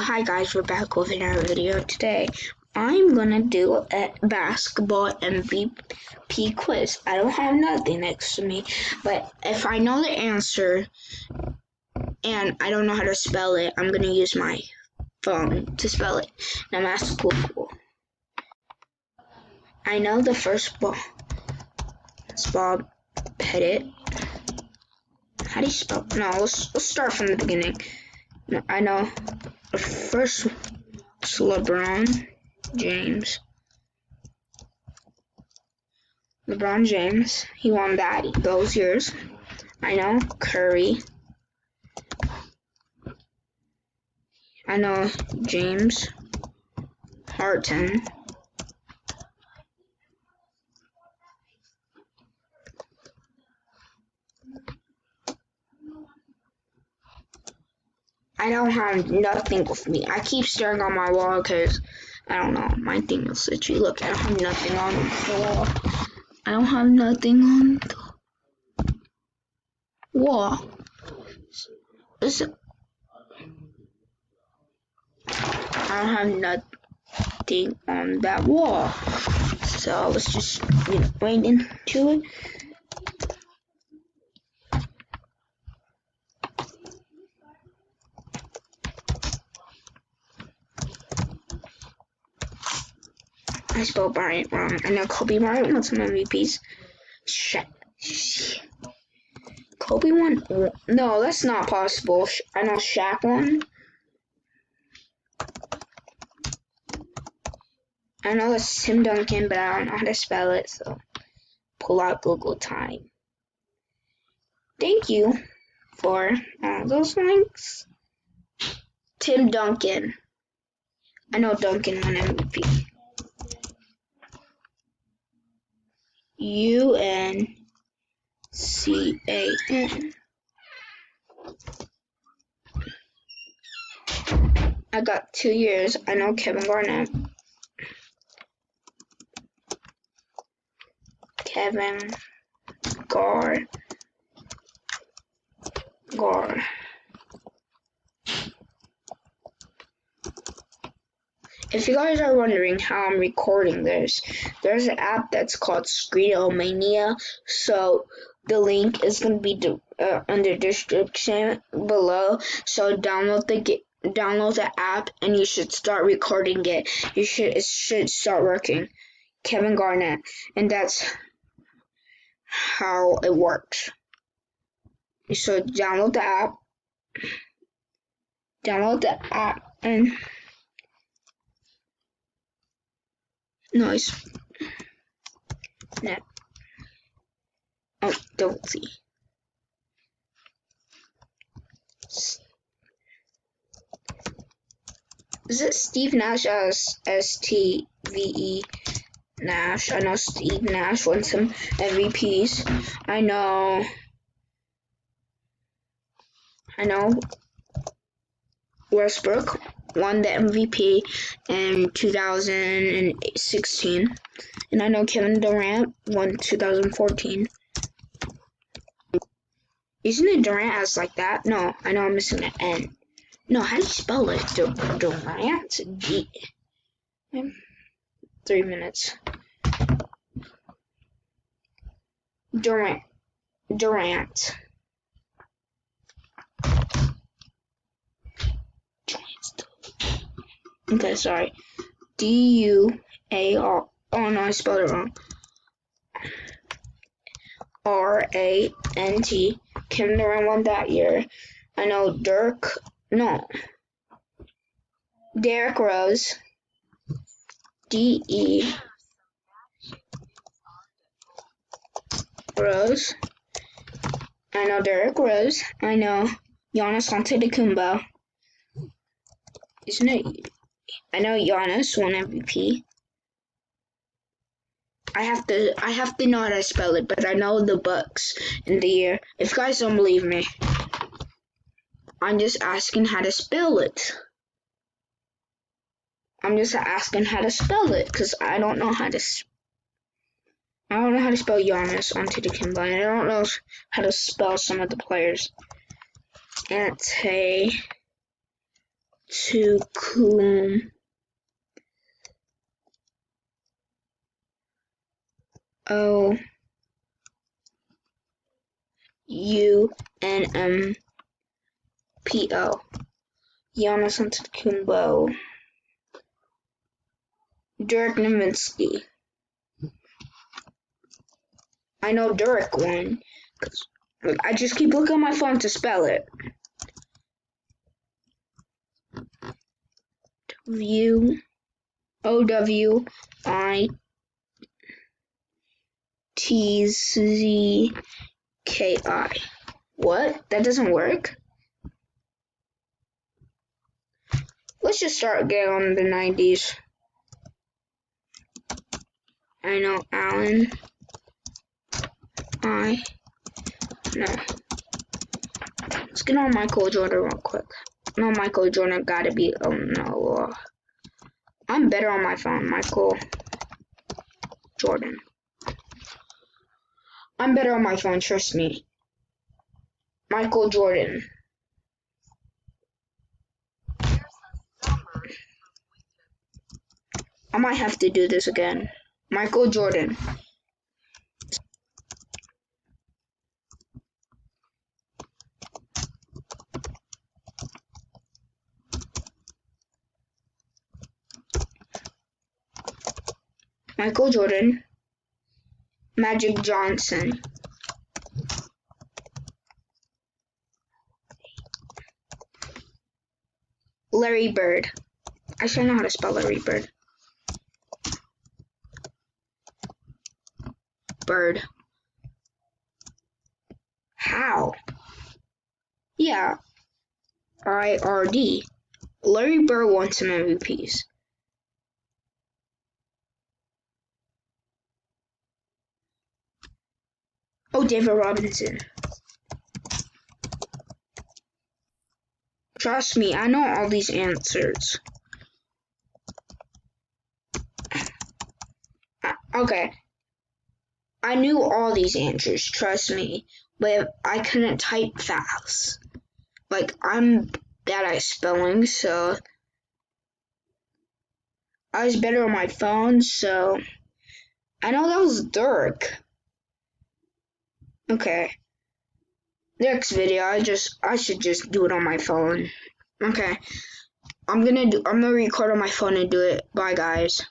Hi guys, we're back with another video. Today, I'm gonna do a basketball MVP quiz. I don't have nothing next to me, but if I know the answer and I don't know how to spell it, I'm gonna use my phone to spell it. And I'm asking Google. I know the first ball. It's Bob Pettit. How do you spell? No, let's start from the beginning. No, I know the first. It's LeBron James. LeBron James, he won those years. I know Curry. I know James Harden. I don't have nothing with me. I keep staring on my wall because I don't know. My thing is itchy. Look, I don't have nothing on the wall. I don't have nothing on the wall. I don't have nothing on that wall. So let's just wait into it. I spelled Bryant wrong. I know Kobe Bryant won some MVPs. Kobe won? No, that's not possible. I know Shaq won. I know that's Tim Duncan, but I don't know how to spell it, so pull out Google time. Thank you for those links. Tim Duncan. I know Duncan won MVP. UNCAN. I got 2 years. I know Kevin Garnett. Kevin Gar. If you guys are wondering how I'm recording this, there's an app that's called Screenomania. So the link is going to be in the description below. So download the app and you should start recording it. It should start working. Kevin Garnett, and that's how it works. So download the app and noise. Net. Oh, don't see. Is it Steve Nash as STVE Nash? I know Steve Nash won some MVPs. I know Westbrook won the MVP in 2016. And I know Kevin Durant won 2014. Isn't it Durant as like that? No, I know I'm missing an N. No, how do you spell it? Durant? G. 3 minutes. Durant. Okay, sorry. D-U-A-R. Oh no, I spelled it wrong. R-A-N-T. Kevin Durant won that year. I know Derrick Rose. D-E. Rose. I know Derrick Rose. I know Giannis Antetokounmpo. Isn't it? I know Giannis won MVP. I have to know how to spell it, but I know the Bucks in the year. If you guys don't believe me, I'm just asking how to spell it. I'm just asking how to spell it because I don't know how to spell Giannis Antetokounmpo. I don't know how to spell some of the players. to Coulomb. O U N M P O. Giannis Antetokounmpo. Dirk Nowitzki. I know Dirk won. I just keep looking at my phone to spell it. Owitzki. What? That doesn't work? Let's just start getting on the 90s. I know Allen. No. Let's get on Michael Jordan real quick. No, Michael Jordan gotta be. Oh no. I'm better on my phone. Michael Jordan. I'm better on my phone, trust me. Michael Jordan. I might have to do this again. Michael Jordan. Michael Jordan. Magic Johnson. Larry Bird. I should know how to spell Larry Bird. Bird. How? Yeah. IRD. Larry Bird won some MVPs. Oh, David Robinson. Trust me, I know all these answers. Okay. I knew all these answers, trust me, but I couldn't type fast. Like, I'm bad at spelling, so I was better on my phone, so I know that was Dirk. Okay. Next video, I should just do it on my phone. Okay. I'm gonna record on my phone and do it. Bye guys.